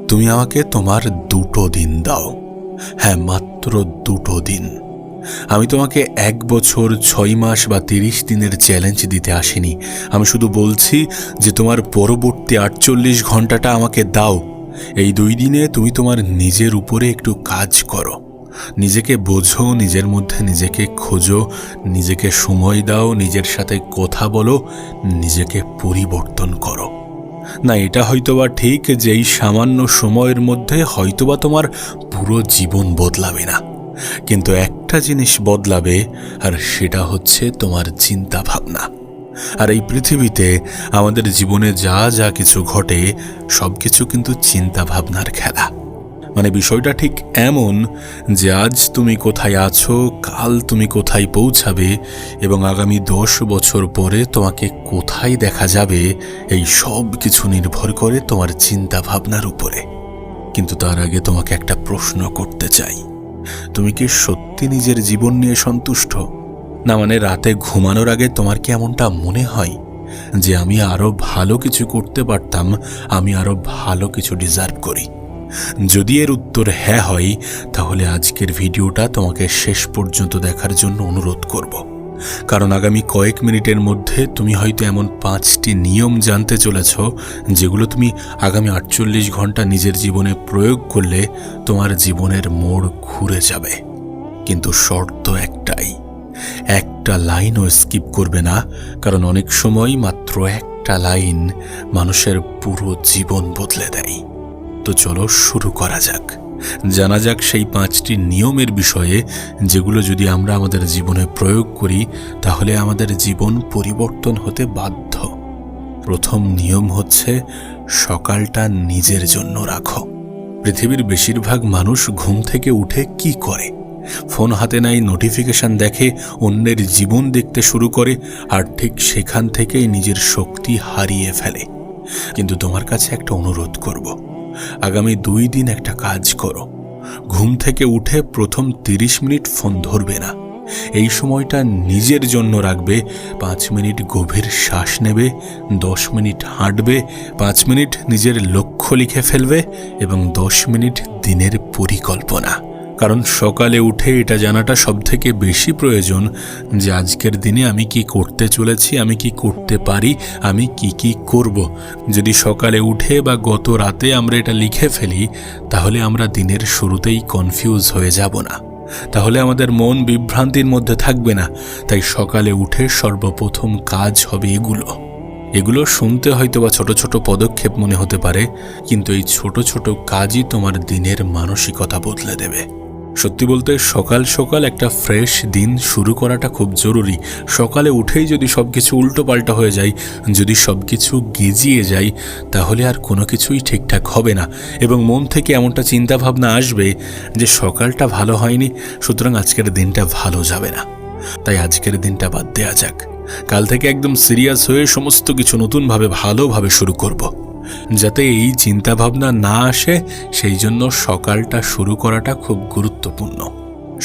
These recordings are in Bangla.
তুমি আমাকে তোমার 2টো দিন দাও। হ্যাঁ, মাত্র 2টো দিন। আমি তোমাকে 1 বছর 6 মাস বা 30 দিনের চ্যালেঞ্জ দিতে আসিনি। আমি শুধু বলছি যে তোমার পরবর্তী 48 ঘন্টাটা আমাকে দাও। এই 2 দিনে তুমি তোমার নিজের উপরে একটু কাজ করো, নিজেকে বোঝো, নিজের মধ্যে নিজেকে খোঁজো, নিজেকে সময় দাও, নিজের সাথে কথা বলো, নিজেকে পরিবর্তন করো। না, এটা হয়তোবা ঠিক যে এই সামান্য সময়ের মধ্যে হয়তোবা তোমার পুরো জীবন বদলাবে না, কিন্তু একটা জিনিস বদলাবে, আর সেটা হচ্ছে তোমার চিন্তা ভাবনা। আর এই পৃথিবীতে আমাদের জীবনে যা যা কিছু ঘটে সবকিছু কিন্তু চিন্তা ভাবনার খেলা। মানে বিষয়টা ঠিক এমন যে আজ তুমি কোথায় আছো, কাল তুমি কোথায় পৌঁছাবে, এবং আগামী 10 বছর পরে তোমাকে কোথায় দেখা যাবে, এই সব কিছু নির্ভর করে তোমার চিন্তা ভাবনার উপরে। কিন্তু তার আগে তোমাকে একটা প্রশ্ন করতে চাই, তুমি কি সত্যি নিজের জীবন নিয়ে সন্তুষ্ট? না, মানে রাতে ঘুমানোর আগে তোমার কি এমনটা মনে হয় যে আমি আরো ভালো কিছু করতে পারতাম, আমি আরো ভালো কিছু ডিজার্ভ করি? যদি এর উত্তর হ্যাঁ হয়, তাহলে আজকের ভিডিওটা তোমাকে শেষ পর্যন্ত দেখার জন্য অনুরোধ করব। কারণ আগামী কয়েক মিনিটের মধ্যে তুমি হয়তো এমন 5টি নিয়ম জানতে চলেছ যেগুলো তুমি আগামী 48 ঘন্টা নিজের জীবনে প্রয়োগ করলে তোমার জীবনের মোড় ঘুরে যাবে। কিন্তু শর্ত একটাই, একটা লাইনও স্কিপ করবে না, কারণ অনেক সময় মাত্র একটা লাইন মানুষের পুরো জীবন বদলে দেয়। তো চলো শুরু করা যাক, জানা যাক সেই 5টি নিয়মের বিষয়ে যেগুলো যদি আমরা আমাদের জীবনে প্রয়োগ করি তাহলে আমাদের জীবন পরিবর্তন হতে বাধ্য। প্রথম নিয়ম হচ্ছে সকালটা নিজের জন্য রাখো। পৃথিবীর বেশিরভাগ মানুষ ঘুম থেকে উঠে কি করে? ফোন হাতে নেয়, নোটিফিকেশন দেখে, অন্যের জীবন দেখতে শুরু করে, আর ঠিক সেখান থেকেই নিজের শক্তি হারিয়ে ফেলে। কিন্তু তোমার কাছে একটা অনুরোধ করব, আগামী 2 দিন একটা কাজ করো। ঘুম থেকে উঠে প্রথম 30 মিনিট ফোন ধরবে না। এই সময়টা নিজের জন্য রাখবে। 5 মিনিট গভীর শ্বাস নেবে, 10 মিনিট হাঁটবে, 5 মিনিট নিজের লক্ষ্য লিখে ফেলবে, এবং 10 মিনিট দিনের পরিকল্পনা। কারণ সকালে উঠে এটা জানাটা সবথেকে বেশি প্রয়োজন যে আজকের দিনে আমি কি করতে চলেছি, আমি কি করতে পারি, আমি কি কি করব। যদি সকালে উঠে বা গত রাতে আমরা এটা লিখে ফেলি তাহলে আমরা দিনের শুরুতেই কনফিউজ হয়ে যাব না, তাহলে আমাদের মন বিভ্রান্তির মধ্যে থাকবে না। তাই সকালে উঠে সর্বপ্রথম কাজ হবে এগুলো শুনতে হয়তো বা ছোট ছোট পদক্ষেপ মনে হতে পারে, কিন্তু এই ছোট ছোট কাজই তোমার দিনের মানসিকতা বদলে দেবে। সত্যি বলতে সকাল সকাল একটা ফ্রেশ দিন শুরু করাটা খুব জরুরি। সকালে উঠেই যদি সবকিছু উল্টোপাল্টা হয়ে যায়, যদি সবকিছু গেজিয়ে যায়, তাহলে আর কোনো কিছুই ঠিকঠাক হবে না, এবং মন থেকে এমনটা চিন্তাভাবনা আসবে যে সকালটা ভালো হয়নি, সুতরাং আজকের দিনটা ভালো যাবে না। তাই আজকের দিনটা বাদ দেওয়া যাক, কাল থেকে একদম সিরিয়াস হয়ে সমস্ত কিছু নতুনভাবে ভালোভাবে শুরু করব। যাতে এই চিন্তাভাবনা না আসে সেই জন্য সকালটা শুরু করাটা খুব গুরুত্বপূর্ণ।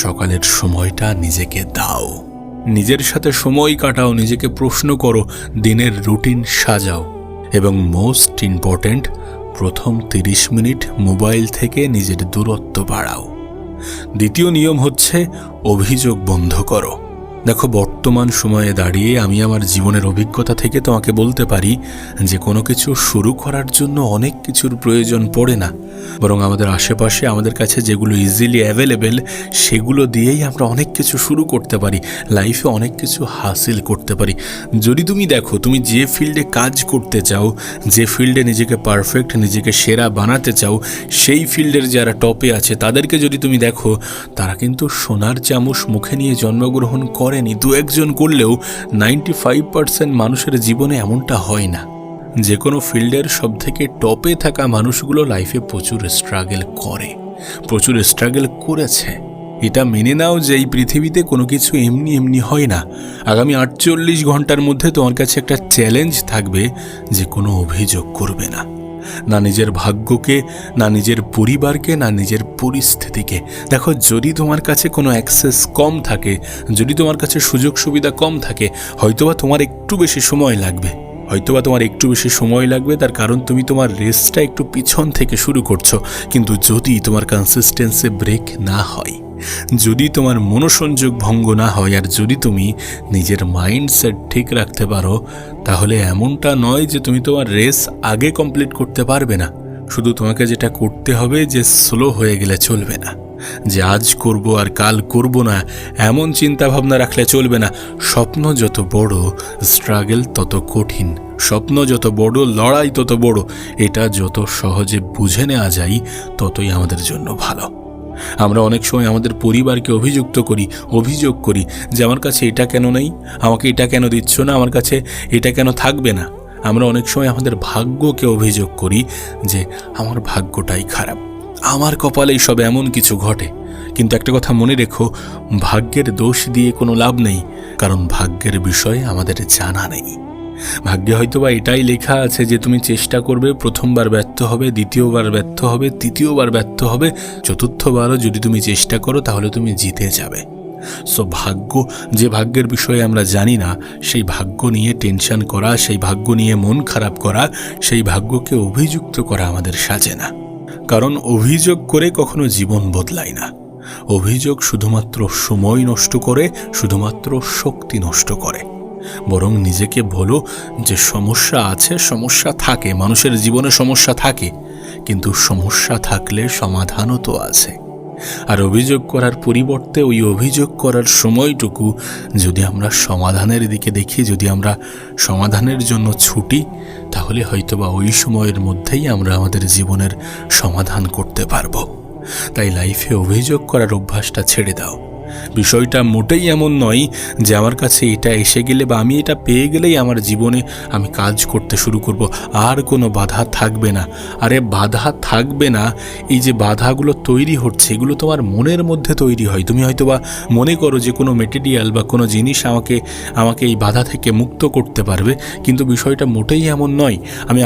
সকালের সময়টা নিজেকে দাও, নিজের সাথে সময় কাটাও, নিজেকে প্রশ্ন করো, দিনের রুটিন সাজাও, এবং মোস্ট ইম্পর্ট্যান্ট, প্রথম 30 মিনিট মোবাইল থেকে নিজের দূরত্ব বাড়াও। দ্বিতীয় নিয়ম হচ্ছে অভিযোগ বন্ধ করো। দেখো, বর্তমান সময়ে দাঁড়িয়ে আমি আমার জীবনের অভিজ্ঞতা থেকে তোমাকে বলতে পারি যে কোনো কিছু শুরু করার জন্য অনেক কিছুর প্রয়োজন পড়ে না, বরং আমাদের আশেপাশে আমাদের কাছে যেগুলো ইজিলি অ্যাভেলেবেল সেগুলো দিয়েই আমরা অনেক কিছু শুরু করতে পারি, লাইফে অনেক কিছু হাসিল করতে পারি। যদি তুমি দেখো, তুমি যে ফিল্ডে কাজ করতে চাও, যে ফিল্ডে নিজেকে পারফেক্ট, নিজেকে সেরা বানাতে চাও, সেই ফিল্ডের যারা টপে আছে তাদেরকে যদি তুমি দেখো, তারা কিন্তু সোনার চামচ মুখে নিয়ে জন্মগ্রহণ করেনি। 2-1 করলেও 95% মানুষের জীবনে এমনটা হয় না। যে কোনো ফিল্ডের সবথেকে টপে থাকা মানুষগুলো লাইফে প্রচুর স্ট্রাগল করে, প্রচুর স্ট্রাগল করেছে। এটা মেনে নাও যে এই পৃথিবীতে কোনো কিছু এমনি এমনি হয় না। আগামী 48 ঘন্টার মধ্যে তোমার কাছে একটা চ্যালেঞ্জ থাকবে যে কোনো অভিযোগ করবে না, না নিজের ভাগ্যকে, না নিজের পরিবারকে, না নিজের পরিস্থিতিকে। দেখো, যদি তোমার কাছে কোনো অ্যাক্সেস কম থাকে, যদি তোমার কাছে সুযোগ সুবিধা কম থাকে, হয়তোবা তোমার একটু বেশি সময় লাগবে, হয়তোবা তোমার একটু বেশি সময় লাগবে, তার কারণ তুমি তোমার রেসটা একটু পিছন থেকে শুরু করছো। কিন্তু যদি তোমার কনসিস্টেন্সি ব্রেক না হয়, যদি তোমার মনোসংযোগ ভঙ্গ না হয়, আর যদি তুমি নিজের মাইন্ডসেট ঠিক রাখতে পারো, তাহলে এমনটা নয় যে তুমি তোমার রেস আগে কমপ্লিট করতে পারবে না। শুধু তোমাকে যেটা করতে হবে যে স্লো হয়ে গেলে চলবে না, যে আজ করব আর কাল করব না এমন চিন্তা ভাবনা রাখলে চলবে না। স্বপ্ন যত বড়, স্ট্রাগল তত কঠিন। স্বপ্ন যত বড়, লড়াই তত বড়। এটা যত সহজে বুঝে নেওয়া যায়, ততই আমাদের জন্য ভালো। আমরা অনেক সময় আমাদের পরিবারকে অভিযোগ করি যে আমার কাছে এটা কেন নেই, আমাকে এটা কেন দিচ্ছ না, আমার কাছে এটা কেন থাকবে না। আমরা অনেক সময় আমাদের ভাগ্যকে অভিযোগ করি যে আমার ভাগ্যটাই খারাপ, আমার কপালেই সব এমন কিছু ঘটে। কিন্তু একটা কথা মনে রেখো, ভাগ্যের দোষ দিয়ে কোনো লাভ নেই, কারণ ভাগ্যের বিষয়ে আমাদের জানা নেই। ভাগ্যে হয়তোবা এটাই লেখা আছে যে তুমি চেষ্টা করবে, প্রথমবার ব্যর্থ হবে, দ্বিতীয়বার ব্যর্থ হবে, তৃতীয়বার ব্যর্থ হবে, চতুর্থবারও যদি তুমি চেষ্টা করো তাহলে তুমি জিতে যাবে। সো যে ভাগ্যের বিষয়ে আমরা জানি না, সেই ভাগ্য নিয়ে টেনশন করা, সেই ভাগ্য নিয়ে মন খারাপ করা, সেই ভাগ্যকে অভিযুক্ত করা আমাদের সাজে না। কারণ অভিযোগ করে কখনো জীবন বদলায় না। অভিযোগ শুধুমাত্র সময় নষ্ট করে, শুধুমাত্র শক্তি নষ্ট করে। বরং নিজেকে বলো যে সমস্যা আছে, সমস্যা থাকে, মানুষের জীবনে সমস্যা থাকে, কিন্তু সমস্যা থাকলে সমাধানও তো আছে। আর অভিযোগ করার পরিবর্তে ওই অভিযোগ করার সময়টুকু যদি আমরা সমাধানের দিকে দেখি, যদি আমরা সমাধানের জন্য ছুটি, তাহলে হয়তোবা ওই সময়ের মধ্যেই আমরা আমাদের জীবনের সমাধান করতে পারবো। তাই লাইফে অভিযোগ করার অভ্যাসটা ছেড়ে দাও। বিষয়টা মোটেই এমন নয় যে আমার কাছে এটা এসে গেলে বা আমি এটা পেয়ে গেলেই আমার জীবনে আমি কাজ করতে শুরু করব, আর কোনো বাধা থাকবে না। আরে বাধা থাকবে না, এই যে বাধাগুলো তৈরি হচ্ছে এগুলো তোমার মনের মধ্যে তৈরি হয়। তুমি হয়তোবা মনে করো যে কোনো মেটেরিয়াল বা কোনো জিনিস আমাকে এই বাধা থেকে মুক্ত করতে পারবে, কিন্তু বিষয়টা মোটেই এমন নয়। আমি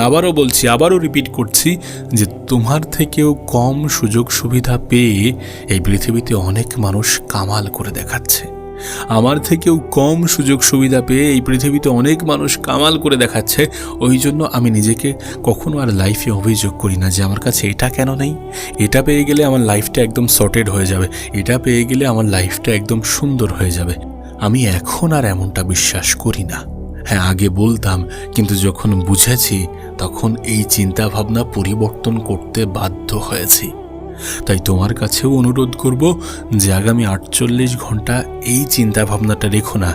আবারও রিপিট করছি যে তোমার থেকেও কম সুযোগ সুবিধা পেয়ে এই পৃথিবীতে অনেক মানুষ কামাল করে দেখাচ্ছে। আমার থেকেও কম সুযোগ সুবিধা পেয়ে এই পৃথিবীতে অনেক মানুষ কামাল করে দেখাচ্ছে। ওই জন্য আমি নিজেকে কখনো আর লাইফে অভিযোগ করি না যে আমার কাছে এটা কেন নেই, এটা পেয়ে গেলে আমার লাইফটা একদম সর্টেড হয়ে যাবে, এটা পেয়ে গেলে আমার লাইফটা একদম সুন্দর হয়ে যাবে। আমি এখন আর এমনটা বিশ্বাস করি না। হ্যাঁ, আগে বলতাম, কিন্তু যখন বুঝেছি তখন এই চিন্তা ভাবনা পরিবর্তন করতে বাধ্য হয়েছি। তাই তোমার কাছেও অনুরোধ করব যে আগামী 48 ঘন্টা এই চিন্তা ভাবনাটা রেখো না,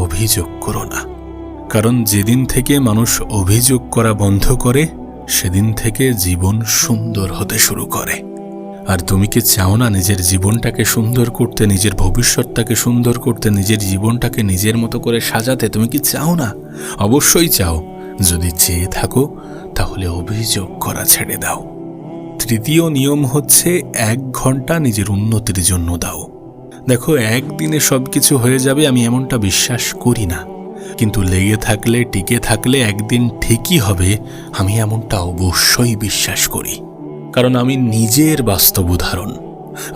অভিযোগ করো না। কারণ যেদিন থেকে মানুষ অভিযোগ করা বন্ধ করে, সেদিন থেকে জীবন সুন্দর হতে শুরু করে। আর তুমি কি চাও না নিজের জীবনটাকে সুন্দর করতে, নিজের ভবিষ্যৎটাকে সুন্দর করতে, নিজের জীবনটাকে নিজের মতো করে সাজাতে? তুমি কি চাও না? অবশ্যই চাও। যদি চেয়ে থাকো তাহলে অভিযোগ করা ছেড়ে দাও। তৃতীয় নিয়ম হচ্ছে 1 ঘন্টা নিজের উন্নতির জন্য দাও। দেখো, একদিনে সবকিছু হয়ে যাবে আমি এমনটা বিশ্বাস করি না, কিন্তু লেগে থাকলে, টিকে থাকলে একদিন ঠিকই হবে, আমি এমনটা অবশ্যই বিশ্বাস করি। কারণ আমি নিজের বাস্তব উদাহরণ।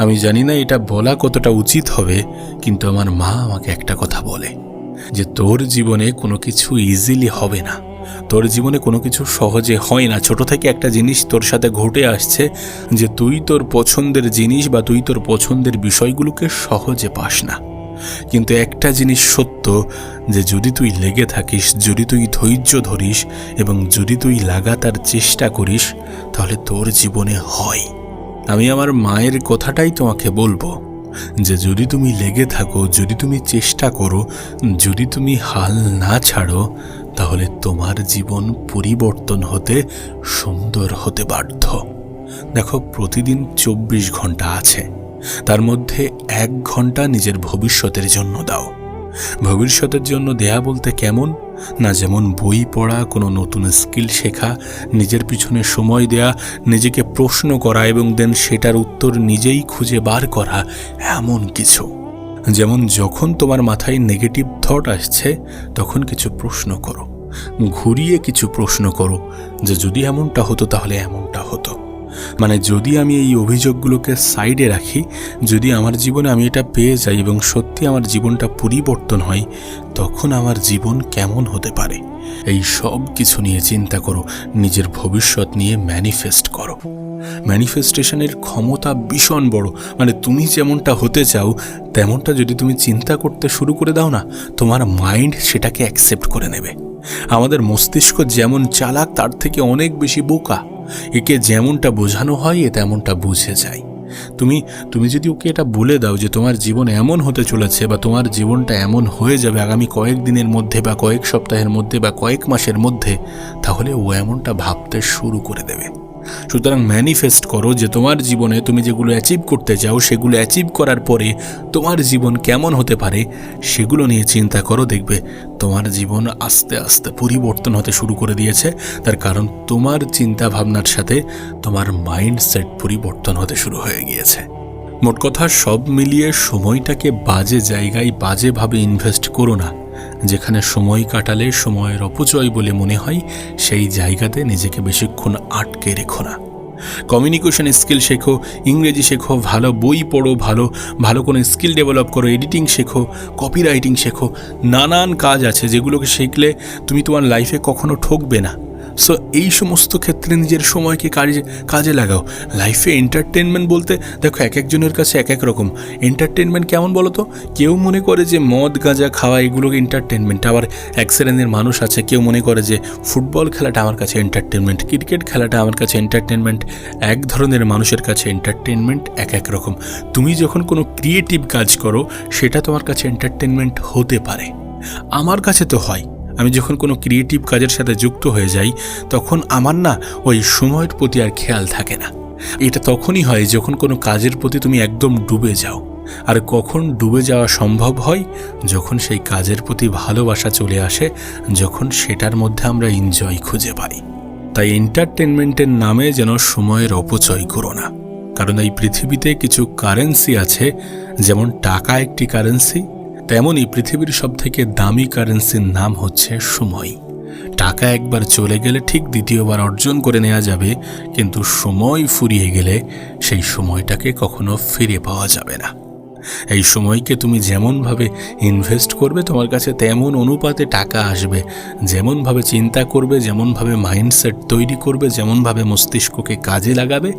আমি জানি না এটা বলা কতটা উচিত হবে, কিন্তু আমার মা আমাকে একটা কথা বলে যে তোর জীবনে কোনো কিছু ইজিলি হবে না, তোর জীবনে কোনো কিছু সহজে হয় না। ছোট থেকে একটা জিনিস তোর সাথে ঘটে আসছে যে তুই তোর পছন্দের জিনিস বা তুই তোর পছন্দের বিষয়গুলোকে সহজে পাস না। কিন্তু একটা জিনিস সত্য, যে যদি তুই লেগে থাকিস, যদি তুই ধৈর্য ধরিস এবং যদি তুই লাগাতার চেষ্টা করিস, তাহলে তোর জীবনে হয়। আমি আমার মায়ের কথাটাই তোমাকে বলবো যে যদি তুমি লেগে থাকো, যদি তুমি চেষ্টা করো, যদি তুমি হাল না ছাড়ো, তাহলে তোমার জীবন পরিবর্তন হতে, সুন্দর হতে বাধ্য। দেখো, প্রতিদিন 24 ঘন্টা আছে, তার মধ্যে 1 ঘন্টা নিজের ভবিষ্যতের জন্য দাও। ভবিষ্যতের জন্য দেয়া বলতে কেমন না, যেমন বই পড়া, কোনো নতুন স্কিল শেখা, নিজের পিছনে সময় দেয়া, নিজেকে প্রশ্ন করা এবং দেন সেটার উত্তর নিজেই খুঁজে বার করা, এমন কিছু। যেমন যখন তোমার মাথায় নেগেটিভ থট আসছে, তখন কিছু প্রশ্ন করো, ঘুরিয়ে কিছু প্রশ্ন করো যে যদি এমনটা হতো তাহলে এমনটা হতো। মানে যদি আমি এই অভিযোগগুলোকে সাইডে রাখি, যদি আমার জীবনে আমি এটা পেয়ে যাই এবং সত্যি আমার জীবনটা পরিবর্তন হয়, তখন আমার জীবন কেমন হতে পারে। এই সব কিছু নিয়ে চিন্তা করো, নিজের ভবিষ্যৎ নিয়ে ম্যানিফেস্ট করো। ম্যানিফেস্টেশনের ক্ষমতা ভীষণ বড়। মানে তুমি যেমনটা হতে চাও তেমনটা যদি তুমি চিন্তা করতে শুরু করে দাও না, তোমার মাইন্ড সেটাকে অ্যাকসেপ্ট করে নেবে। আমাদের মস্তিষ্ক যেমন চালাক তার থেকে অনেক বেশি বোকা। একে যেমনটা বোঝানো হয় এ তেমনটা বুঝে যায়। তুমি যদি ওকে এটা বলে দাও যে তোমার জীবন এমন হতে চলেছে বা তোমার জীবনটা এমন হয়ে যাবে আগামী কয়েক দিনের মধ্যে বা কয়েক সপ্তাহের মধ্যে বা কয়েক মাসের মধ্যে, তাহলে ও এমনটা ভাবতে শুরু করে দেবে। সুতরাং ম্যানিফেস্ট করো যে তোমার জীবনে তুমি যেগুলো অ্যাচিভ করতে চাও সেগুলো অ্যাচিভ করার পরে তোমার জীবন কেমন হতে পারে সেগুলো নিয়ে চিন্তা করো। দেখবে তোমার জীবন আস্তে আস্তে পরিবর্তন হতে শুরু করে দিয়েছে। তার কারণ তোমার চিন্তা ভাবনার সাথে তোমার মাইন্ডসেট পরিবর্তন হতে শুরু হয়ে গিয়েছে। মোট কথা সব মিলিয়ে সময়টাকে বাজে জায়গায় বাজেভাবে ইনভেস্ট করো না। যেখানে সময় কাটালে সময়ের অপচয় বলে মনে হয় সেই জায়গাতে নিজেকে বেশিক্ষণ আটকে রেখো না। কমিউনিকেশন স্কিল শেখো, ইংরেজি শেখো, ভালো বই পড়ো, ভালো কোনো স্কিল ডেভেলপ করো, এডিটিং শেখো, কপিরাইটিং শেখো। নানান কাজ আছে যেগুলোকে শিখলে তুমি তোমার লাইফে কখনো ঠকবে না। সো এই সমস্ত ক্ষেত্রে নিজের সময়কে কাজে লাগাও। লাইফে এন্টারটেনমেন্ট বলতে দেখো এক একজনের কাছে এক এক রকম এন্টারটেনমেন্ট। কেমন বলো তো? কেউ মনে করে যে মদ গাঁজা খাওয়া এগুলোকে এন্টারটেনমেন্ট। আবার এক শ্রেণীর মানুষ আছে কেউ মনে করে যে ফুটবল খেলাটা আমার কাছে এন্টারটেনমেন্ট, ক্রিকেট খেলাটা আমার কাছে এন্টারটেনমেন্ট। এক ধরনের মানুষের কাছে এন্টারটেনমেন্ট এক এক রকম। তুমি যখন কোনো ক্রিয়েটিভ কাজ করো সেটা তোমার কাছে এন্টারটেনমেন্ট হতে পারে। আমার কাছে তো হয়। আমি যখন কোনো ক্রিয়েটিভ কাজের সাথে যুক্ত হয়ে যাই তখন আমার না ওই সময়ের প্রতি আর খেয়াল থাকে না। এটা তখনই হয় যখন কোনো কাজের প্রতি তুমি একদম ডুবে যাও। আর কখন ডুবে যাওয়া সম্ভব হয়? যখন সেই কাজের প্রতি ভালোবাসা চলে আসে, যখন সেটার মধ্যে আমরা এনজয় খুঁজে পাই। তাই এন্টারটেনমেন্টের নামে যেন সময়ের অপচয় করো না। কারণ এই পৃথিবীতে কিছু কারেন্সি আছে, যেমন টাকা একটি কারেন্সি, তেমনই পৃথিবীর সবথেকে দামি কারেন্সির নাম হচ্ছে সময়। টাকা একবার চলে গেলে ঠিক দ্বিতীয়বার অর্জন করে নেওয়া যাবে, কিন্তু সময় ফুরিয়ে গেলে সেই সময়টাকে কখনো ফিরে পাওয়া যাবে না। এই সময়কে তুমি যেমনভাবে ইনভেস্ট করবে তোমার কাছে তেমন অনুপাতে টাকা আসবে। যেমনভাবে চিন্তা করবে, যেমনভাবে মাইন্ডসেট তৈরি করবে, যেমনভাবে মস্তিষ্ককে কাজে লাগাবে,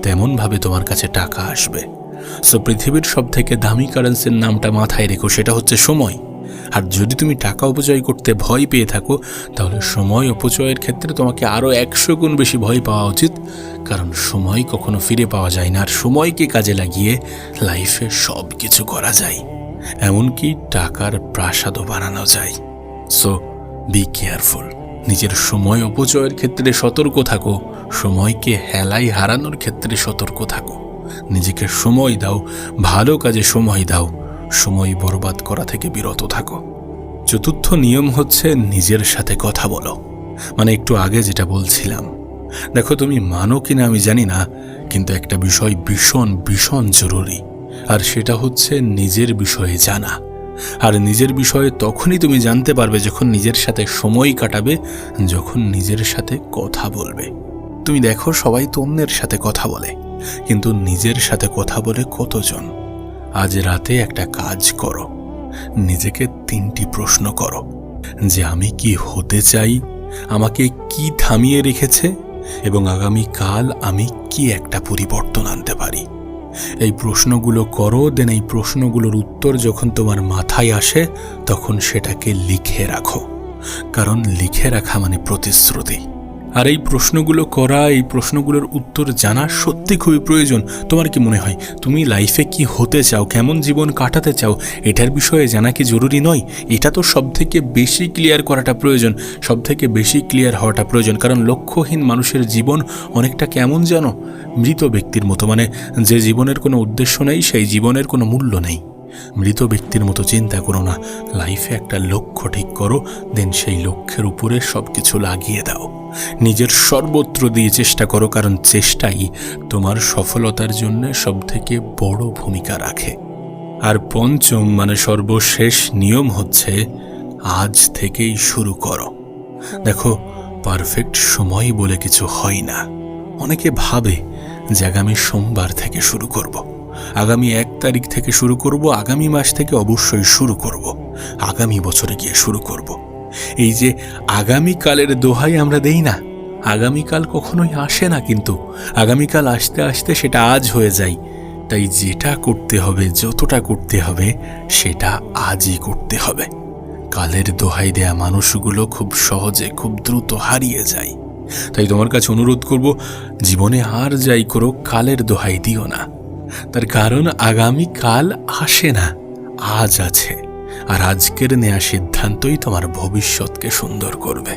তেমনভাবে তোমার কাছে টাকা আসবে। সো পৃথিবীর সবথেকে দামি কারেন্সির নামটা মাথায় রেখো, সেটা হচ্ছে সময়। আর যদি তুমি টাকা অপচয় করতে ভয় পেয়ে থাকো তাহলে সময় অপচয়ের ক্ষেত্রে তোমাকে আরও 100 গুণ বেশি ভয় পাওয়া উচিত। কারণ সময় কখনো ফিরে পাওয়া যায় না, আর সময়কে কাজে লাগিয়ে লাইফে সব কিছু করা যায়, এমনকি টাকার প্রাসাদও বানানো যায়। So be careful. নিজের সময় অপচয়ের ক্ষেত্রে সতর্ক থাকো, সময়কে হেলায় হারানোর ক্ষেত্রে সতর্ক থাকো। নিজেকে সময় দাও, ভালো কাজে সময় দাও, সময় বরবাদ করা থেকে বিরত থাকো। চতুর্থ নিয়ম হচ্ছে নিজের সাথে কথা বলো। মানে একটু আগে যেটা বলছিলাম, দেখো তুমি মানো কিনা আমি জানি না, কিন্তু একটা বিষয় ভীষণ ভীষণ জরুরি, আর সেটা হচ্ছে নিজের বিষয়ে জানা। আর নিজের বিষয়ে তখনই তুমি জানতে পারবে যখন নিজের সাথে সময় কাটাবে, যখন নিজের সাথে কথা বলবে। তুমি দেখো সবাই তো অন্যের সাথে কথা বলে, কিন্তু নিজের সাথে কথা বলে কতজন? আজ রাতে একটা কাজ করো, নিজেকে 3টি প্রশ্ন করো যে আমি কি হতে চাই, আমাকে কি থামিয়ে রেখেছে, এবং আগামীকাল আমি কি একটা পরিবর্তন আনতে পারি। এই প্রশ্নগুলো করো। দেন এই প্রশ্নগুলোর উত্তর যখন তোমার মাথায় আসে তখন সেটাকে লিখে রাখো। কারণ লিখে রাখা মানে প্রতিশ্রুতি। আর এই প্রশ্নগুলো করা, এই প্রশ্নগুলোর উত্তর জানা সত্যি খুবই প্রয়োজন। তোমার কি মনে হয় তুমি লাইফে কি হতে চাও, কেমন জীবন কাটাতে চাও, এটার বিষয়ে জানা কি জরুরি নয়? এটা তো সবথেকে বেশি ক্লিয়ার করাটা প্রয়োজন, সবথেকে বেশি ক্লিয়ার হওয়াটা প্রয়োজন। কারণ লক্ষ্যহীন মানুষের জীবন অনেকটা কেমন জানো? মৃত ব্যক্তির মতো। মানে যে জীবনের কোনো উদ্দেশ্য নেই, সেই জীবনের কোনো মূল্য নেই। মৃত ব্যক্তির মতো চিন্তা করো না, লাইফে একটা লক্ষ্য ঠিক করো, দেন সেই লক্ষ্যের উপরে সব কিছু লাগিয়ে দাও। নিজের সর্বত্র দিয়ে চেষ্টা করো, কারণ চেষ্টাই তোমার সফলতার জন্য সবথেকে বড় ভূমিকা রাখে। আর পঞ্চম মানে সর্বশেষ নিয়ম হচ্ছে আজ থেকেই শুরু করো। দেখো পারফেক্ট সময় বলে কিছু হয় না। অনেকে ভাবে যে আগামী সোমবার থেকে শুরু করব, আগামী 1 তারিখ থেকে শুরু করব, আগামী মাস থেকে অবশ্যই শুরু করব, আগামী বছরে গিয়ে শুরু করব। এই যে আগামীকালের দোহাই আমরা দেই না, আগামীকাল কখনোই আসে না, কিন্তু আগামীকাল আসতে আসতে সেটা আজ হয়ে যায়। তাই যেটা করতে হবে, যতটা করতে হবে, সেটা আজই করতে হবে। কালের দোহাই দেয়া মানুষগুলো খুব সহজে, খুব দ্রুত হারিয়ে যায়। তাই তোমার কাছে অনুরোধ করব, জীবনে আর যাই করো, কালের দোহাই দিও না। তার কারণ আগামীকাল আসে না, আজ আছে। আর আজকের নেয়া সিদ্ধান্তই তোমার ভবিষ্যৎকে সুন্দর করবে।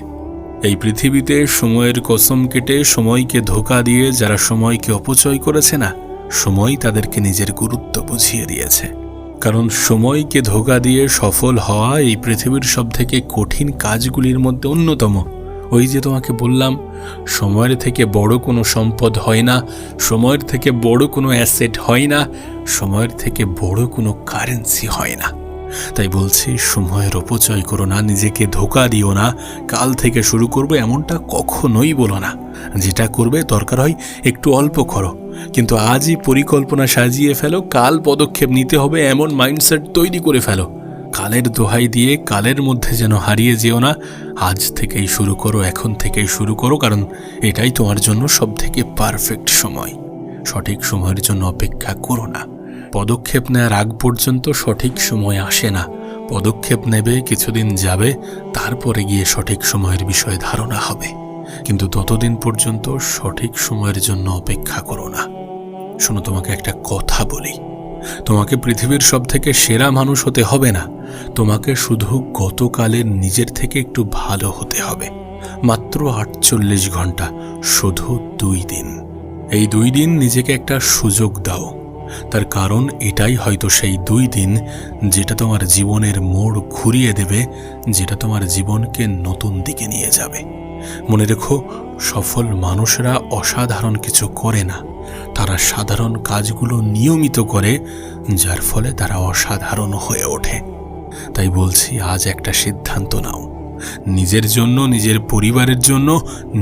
এই পৃথিবীতে সময়ের কসম কেটে, সময়কে ধোঁকা দিয়ে যারা সময়কে অপচয় করেছে না, সময় তাদেরকে নিজের গুরুত্ব বুঝিয়ে দিয়েছে। কারণ সময়কে ধোঁকা দিয়ে সফল হওয়া এই পৃথিবীর সবথেকে কঠিন কাজগুলির মধ্যে অন্যতম। ওই যে তোমাকে বললাম, সময়ের থেকে বড় কোনো সম্পদ হয় না, সময়ের থেকে বড় কোনো অ্যাসেট হয় না, সময়ের থেকে বড় কোনো কারেন্সি হয় না। তাই বলছি, সময়ের অপচয় করো না, নিজেকে ধোঁকা দিও না। কাল থেকে শুরু করবে এমনটা কখনোই বলো না। যেটা করবে দরকার হয় একটু অল্প করো, কিন্তু আজই পরিকল্পনা সাজিয়ে ফেলো, কাল পদক্ষেপ নিতে হবে এমন মাইন্ডসেট তৈরি করে ফেলো। কালের দোহাই দিয়ে কালের মধ্যে যেন হারিয়ে যেও না। আজ থেকেই শুরু করো, এখন থেকেই শুরু করো, কারণ এটাই তোমার জন্য সবথেকে পারফেক্ট সময়। সঠিক সময়ের জন্য অপেক্ষা করো না। পদক্ষেপ নেওয়ার আগ পর্যন্ত সঠিক সময় আসে না। পদক্ষেপ নেবে, কিছুদিন যাবে, তারপরে গিয়ে সঠিক সময়ের বিষয়ে ধারণা হবে। কিন্তু ততদিন পর্যন্ত সঠিক সময়ের জন্য অপেক্ষা করো না। শোনো, তোমাকে একটা কথা বলি, তোমাকে পৃথিবীর সবথেকে সেরা মানুষ হতে হবে না, তোমাকে শুধু গতকালের নিজের থেকে একটু ভালো হতে হবে। মাত্র 48 ঘন্টা, শুধু 2 দিন। এই 2 দিন নিজেকে একটা সুযোগ দাও। তার কারণ এটাই হয়তো সেই 2 দিন যেটা তোমার জীবনের মোড় ঘুরিয়ে দেবে, যেটা তোমার জীবনকে নতুন দিকে নিয়ে যাবে। মনে রেখো, সফল মানুষরা অসাধারণ কিছু করে না, তারা সাধারণ কাজগুলো নিয়মিত করে, যার ফলে তারা অসাধারণ হয়ে ওঠে। তাই বলছি, আজ একটা সিদ্ধান্ত নাও, নিজের জন্য, নিজের পরিবারের জন্য,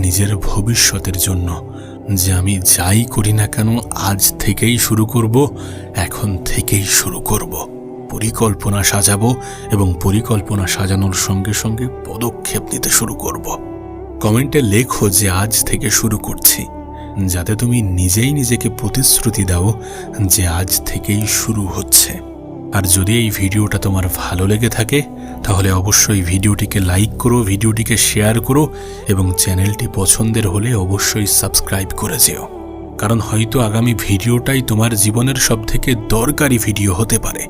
নিজের ভবিষ্যতের জন্য, যে আমি যাই করি না কেন আজ থেকেই শুরু করব, এখন থেকেই শুরু করব। পরিকল্পনা সাজাবো এবং পরিকল্পনা সাজানোর সঙ্গে সঙ্গে পদক্ষেপ নিতে শুরু করব। কমেন্টে লেখো যে আজ থেকে শুরু করছি, যাতে তুমি নিজেই নিজেকে প্রতিশ্রুতি দাও যে আজ থেকেই শুরু হচ্ছে। আর যদি এই ভিডিওটা তোমার ভালো লেগে থাকে, তাহলে অবশ্যই ভিডিওটিকে লাইক করো, ভিডিওটিকে শেয়ার করো এবং চ্যানেলটি পছন্দের হলে অবশ্যই সাবস্ক্রাইব করে যেও। কারণ হয়তো আগামী ভিডিওটাই তোমার জীবনের সবথেকে দরকারি ভিডিও হতে পারে।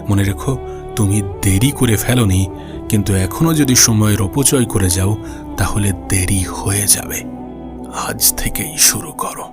মনে রেখো, তুমি দেরি করে ফেলোনি, কিন্তু এখনো যদি সময়ের অপচয় করে যাও, তাহলে দেরি হয়ে যাবে। আজ থেকেই শুরু করো।